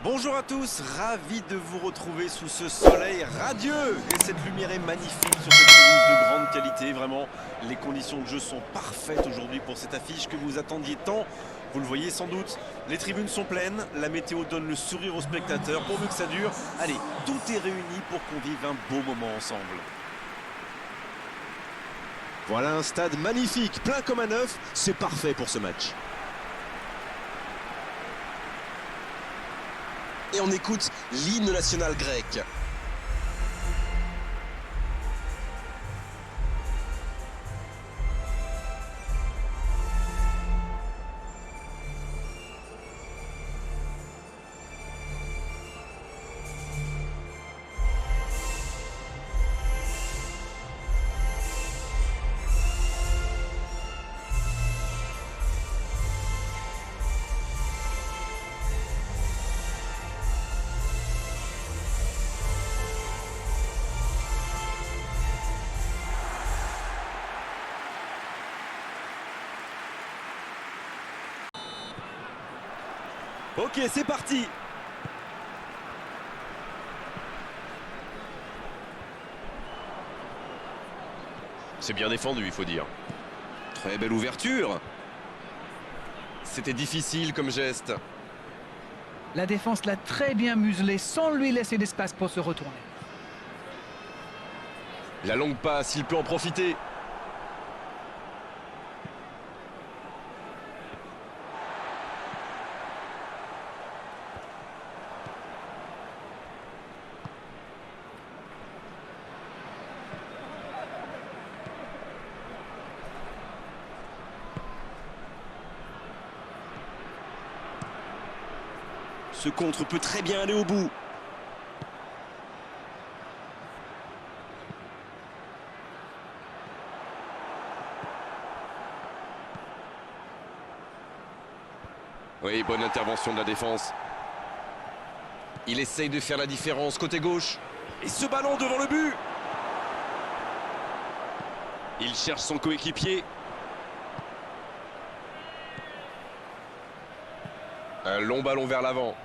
Bonjour à tous, ravi de vous retrouver sous ce soleil radieux. Et cette lumière est magnifique sur cette pelouse de grande qualité. Vraiment, les conditions de jeu sont parfaites aujourd'hui pour cette affiche que vous attendiez tant. Vous le voyez sans doute, les tribunes sont pleines, la météo donne le sourire aux spectateurs. Pourvu que ça dure, allez, tout est réuni pour qu'on vive un beau moment ensemble. Voilà un stade magnifique, plein comme à neuf, c'est parfait pour ce match. Et on écoute l'hymne national grec. Ok, c'est parti. C'est bien défendu, il faut dire. Très belle ouverture. C'était difficile comme geste. La défense l'a très bien muselé sans lui laisser d'espace pour se retourner. La longue passe, il peut en profiter. Ce contre peut très bien aller au bout. Oui, bonne intervention de la défense. Il essaye de faire la différence côté gauche. Et ce ballon devant le but. Il cherche son coéquipier. Un long ballon vers l'avant.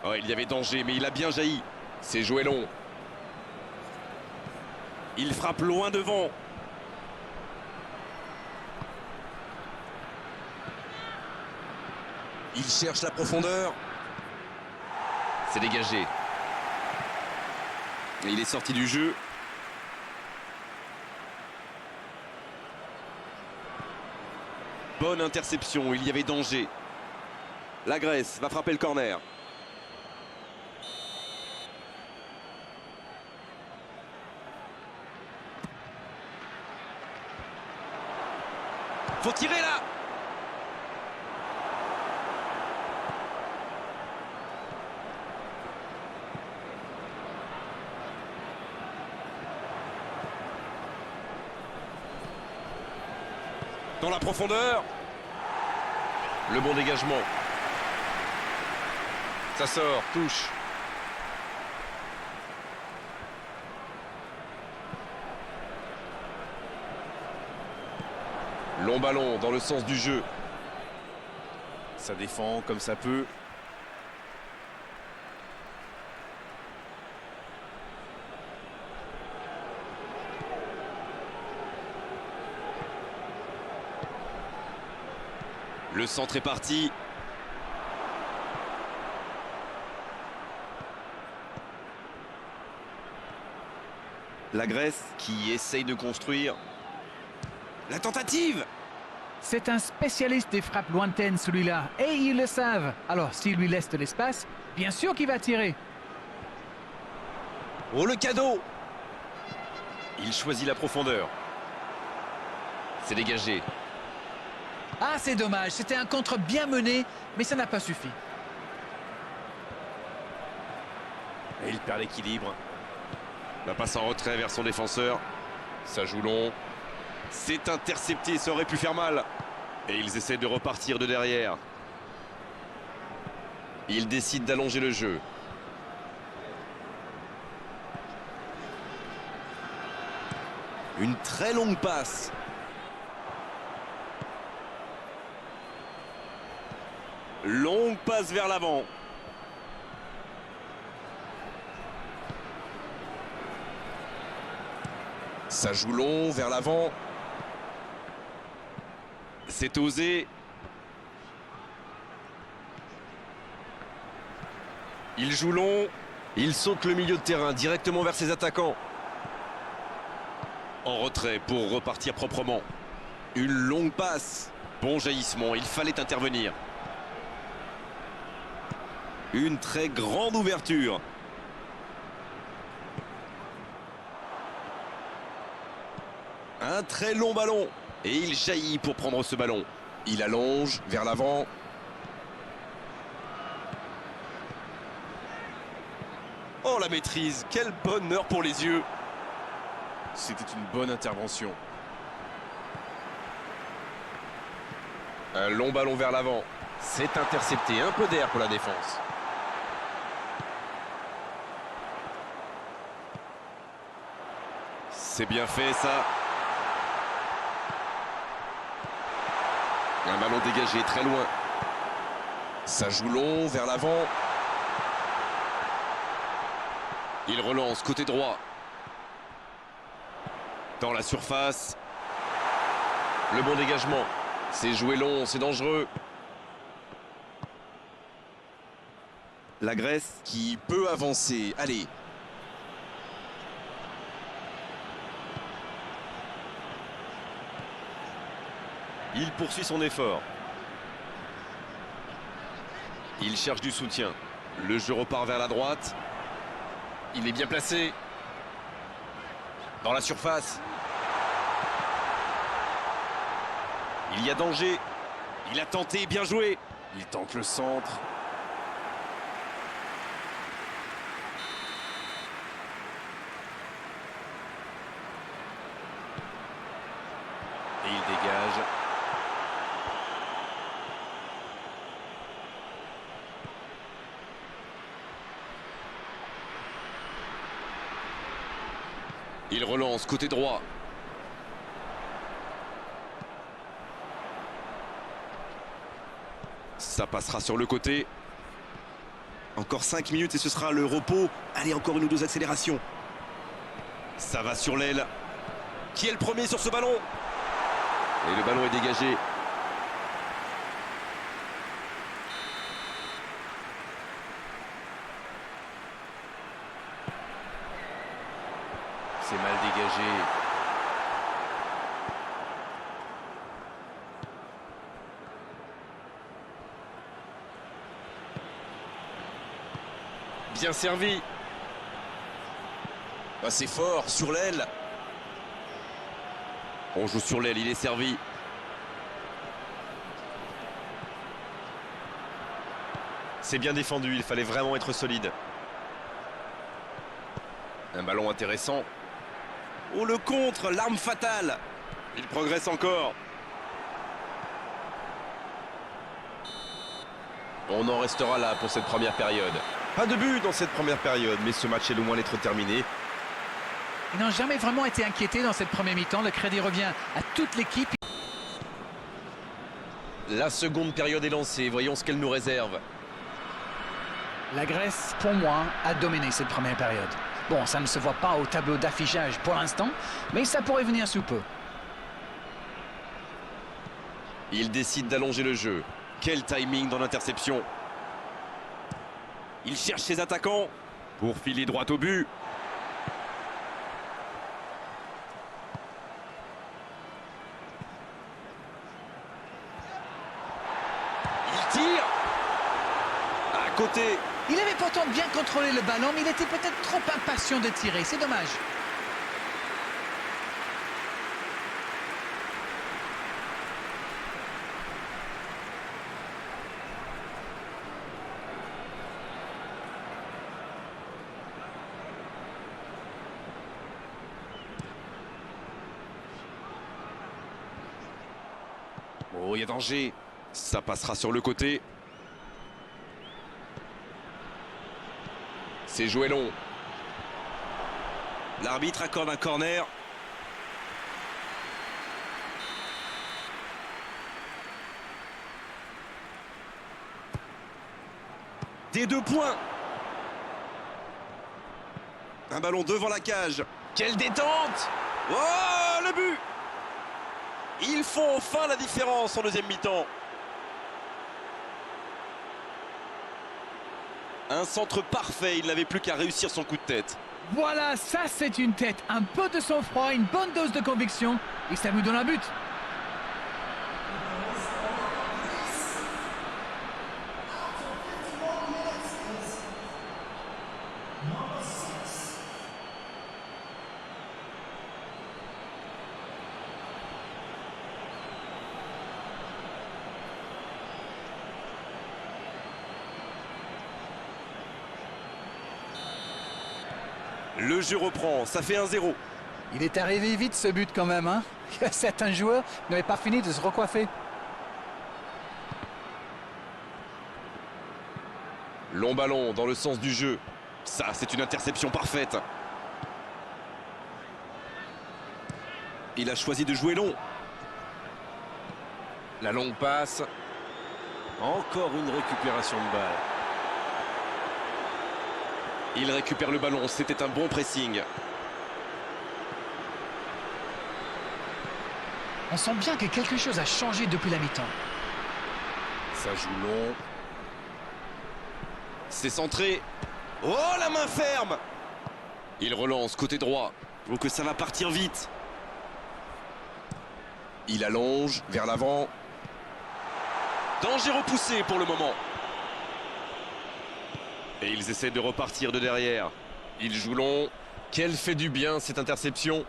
Oh, il y avait danger, mais il a bien jailli. C'est joué long. Il frappe loin devant. Il cherche la profondeur. C'est dégagé. Et il est sorti du jeu. Bonne interception, il y avait danger. La Grèce va frapper le corner. Faut tirer là. Dans la profondeur. Le bon dégagement. Ça sort, touche. Long ballon dans le sens du jeu. Ça défend comme ça peut. Le centre est parti. La Grèce qui essaye de construire. La tentative. C'est un spécialiste des frappes lointaines, celui-là, et ils le savent. Alors, s'il lui laisse de l'espace, bien sûr qu'il va tirer. Oh, le cadeau. Il choisit la profondeur. C'est dégagé. Ah, c'est dommage, c'était un contre bien mené, mais ça n'a pas suffi. Et il perd l'équilibre. La passe en retrait vers son défenseur. Ça joue long. C'est intercepté, ça aurait pu faire mal. Et ils essaient de repartir de derrière. Ils décident d'allonger le jeu. Une très longue passe. Longue passe vers l'avant. Ça joue long, vers l'avant. C'est osé. Il joue long. Il saute le milieu de terrain directement vers ses attaquants. En retrait pour repartir proprement. Une longue passe. Bon jaillissement, il fallait intervenir. Une très grande ouverture. Un très long ballon. Et il jaillit pour prendre ce ballon. Il allonge vers l'avant. Oh, la maîtrise. Quel bonheur pour les yeux. C'était une bonne intervention. Un long ballon vers l'avant. C'est intercepté. Un peu d'air pour la défense. C'est bien fait, ça. Un ballon dégagé très loin. Ça joue long vers l'avant. Il relance côté droit. Dans la surface. Le bon dégagement. C'est joué long, c'est dangereux. La Grèce qui peut avancer. Allez. Il poursuit son effort. Il cherche du soutien. Le jeu repart vers la droite. Il est bien placé. Dans la surface. Il y a danger. Il a tenté, bien joué. Il tente le centre. Et il dégage. Il relance côté droit. Ça passera sur le côté. Encore 5 minutes et ce sera le repos. Allez, encore une ou deux accélérations. Ça va sur l'aile. Qui est le premier sur ce ballon? Et le ballon est dégagé. C'est mal dégagé. Bien servi. Ah, c'est fort, sur l'aile. On joue sur l'aile, il est servi. C'est bien défendu, il fallait vraiment être solide. Un ballon intéressant. Oh, le contre, l'arme fatale. Il progresse encore. On en restera là pour cette première période. Pas de but dans cette première période, mais ce match est loin d'être terminé. Ils n'ont jamais vraiment été inquiétés dans cette première mi-temps. Le crédit revient à toute l'équipe. La seconde période est lancée. Voyons ce qu'elle nous réserve. La Grèce, pour moi, a dominé cette première période. Bon, ça ne se voit pas au tableau d'affichage pour l'instant, mais ça pourrait venir sous peu. Il décide d'allonger le jeu. Quel timing dans l'interception. Il cherche ses attaquants Pour filer droit au but. Il tire. À côté. Il avait pourtant bien contrôlé le ballon, mais il était peut-être trop impatient de tirer. C'est dommage. Oh, il y a danger. Ça passera sur le côté. C'est joué long. L'arbitre accorde un corner. Des 2 points. Un ballon devant la cage. Quelle détente! Oh, le but! Ils font enfin la différence en deuxième mi-temps. Un centre parfait, il n'avait plus qu'à réussir son coup de tête. Voilà, ça c'est une tête. Un peu de sang-froid, une bonne dose de conviction. Et ça vous donne un but. Le jeu reprend, ça fait 1-0. Il est arrivé vite ce but quand même, hein. Certains joueurs n'avaient pas fini de se recoiffer. Long ballon dans le sens du jeu. Ça, c'est une interception parfaite. Il a choisi de jouer long. La longue passe. Encore une récupération de balle. Il récupère le ballon, c'était un bon pressing. On sent bien que quelque chose a changé depuis la mi-temps. Ça joue long. C'est centré. Oh, la main ferme! Il relance côté droit. Oh, que ça va partir vite. Il allonge vers l'avant. Danger repoussé pour le moment. Et ils essaient de repartir de derrière. Il joue long. Quel fait du bien cette interception.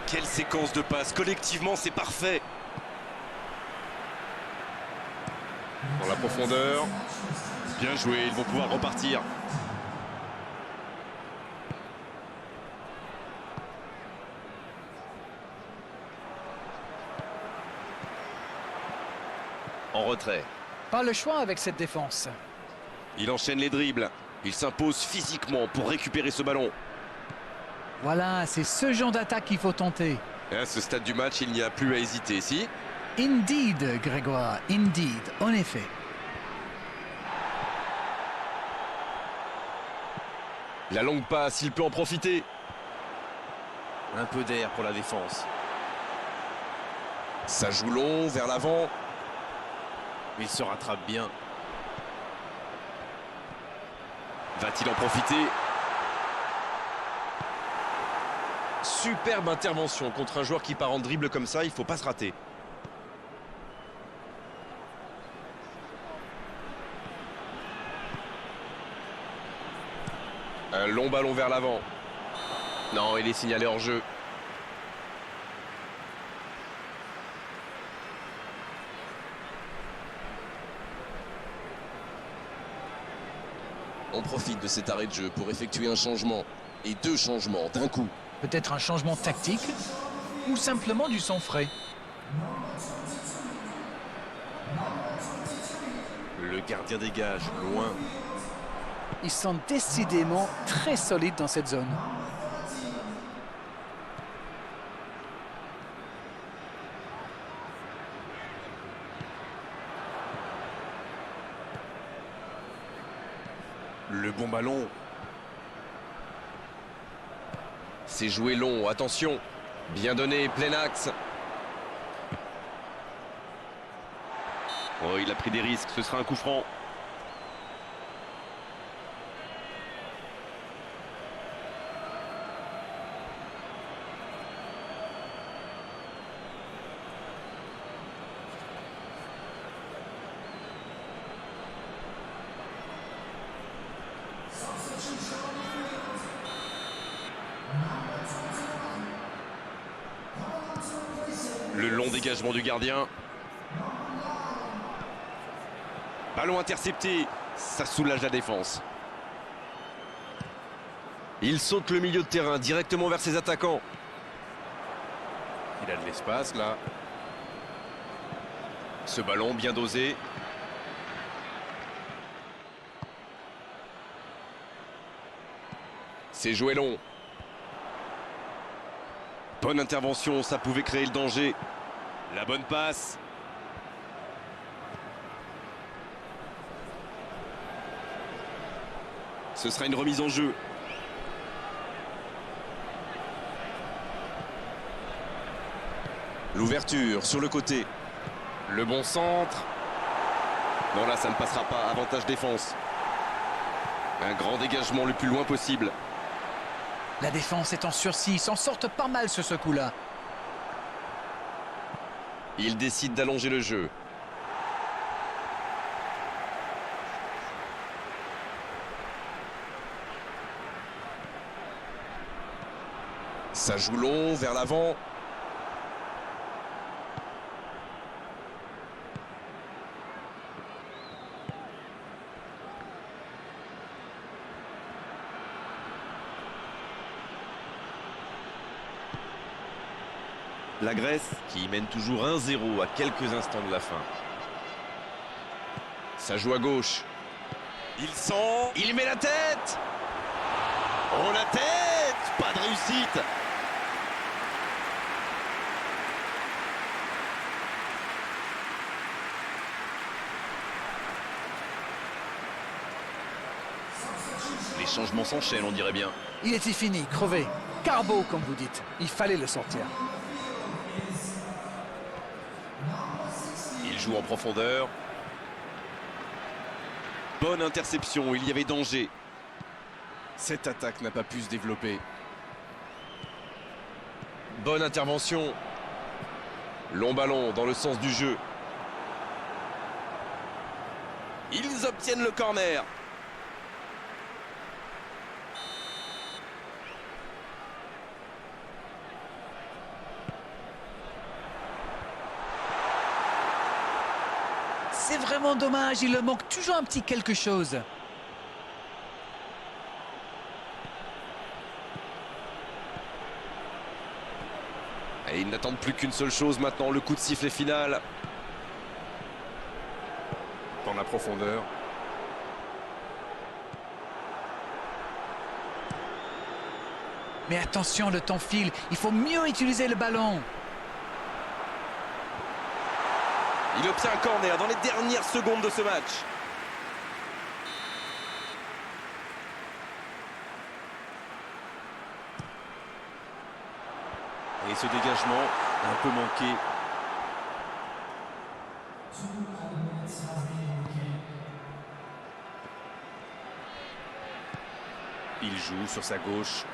Quelle séquence de passes. Collectivement, c'est parfait. Dans la profondeur. Bien joué, ils vont pouvoir repartir. En retrait. Pas le choix avec cette défense. Il enchaîne les dribbles. Il s'impose physiquement pour récupérer ce ballon. Voilà, c'est ce genre d'attaque qu'il faut tenter. Et à ce stade du match, il n'y a plus à hésiter, si? Indeed, Grégoire, indeed, en effet. La longue passe, il peut en profiter. Un peu d'air pour la défense. Ça joue long vers l'avant. Il se rattrape bien. Va-t-il en profiter? Superbe intervention contre un joueur qui part en dribble comme ça, il ne faut pas se rater. Un long ballon vers l'avant. Non, il est signalé hors jeu. On profite de cet arrêt de jeu pour effectuer un changement. Et 2 changements d'un coup. Peut-être un changement tactique ou simplement du sang frais. Le gardien dégage, loin. Ils sont décidément très solides dans cette zone. Le bon ballon. C'est joué long, attention. Bien donné, plein axe. Oh, il a pris des risques, ce sera un coup franc. Le long dégagement du gardien. Ballon intercepté, ça soulage la défense. Il saute le milieu de terrain directement vers ses attaquants. Il a de l'espace là. Ce ballon bien dosé. C'est joué long. Bonne intervention, ça pouvait créer le danger. La bonne passe. Ce sera une remise en jeu. L'ouverture sur le côté. Le bon centre. Non, là, ça ne passera pas. Avantage défense. Un grand dégagement le plus loin possible. La défense est en sursis, ils s'en sortent pas mal sur ce coup-là. Il décide d'allonger le jeu. Ça joue long vers l'avant. La Grèce qui mène toujours 1-0 à quelques instants de la fin. Ça joue à gauche. Il sent... Il met la tête. Oh, la tête. Pas de réussite. Les changements s'enchaînent, on dirait bien. Il était fini, crevé. Carbo, comme vous dites. Il fallait le sortir. Il joue en profondeur. Bonne interception, il y avait danger. Cette attaque n'a pas pu se développer. Bonne intervention. Long ballon dans le sens du jeu. Ils obtiennent le corner. C'est vraiment dommage, il leur manque toujours un petit quelque chose. Et ils n'attendent plus qu'une seule chose maintenant, le coup de sifflet final. Dans la profondeur. Mais attention, le temps file, il faut mieux utiliser le ballon. Il obtient un corner dans les dernières secondes de ce match. Et ce dégagement un peu manqué. Il joue sur sa gauche.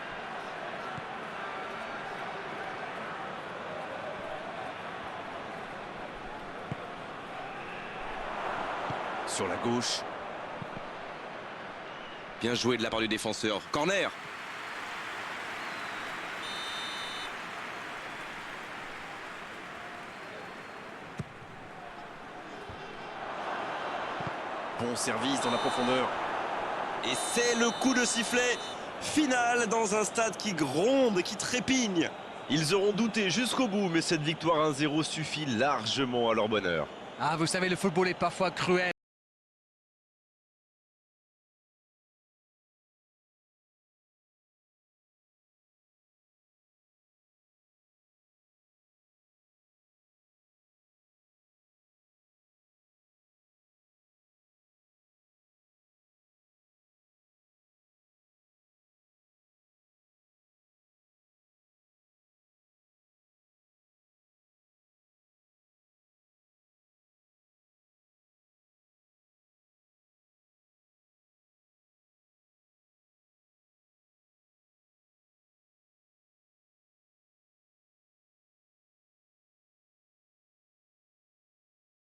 Sur la gauche. Bien joué de la part du défenseur. Corner. Bon service dans la profondeur. Et c'est le coup de sifflet final dans un stade qui gronde, qui trépigne. Ils auront douté jusqu'au bout, mais cette victoire 1-0 suffit largement à leur bonheur. Ah, vous savez, le football est parfois cruel.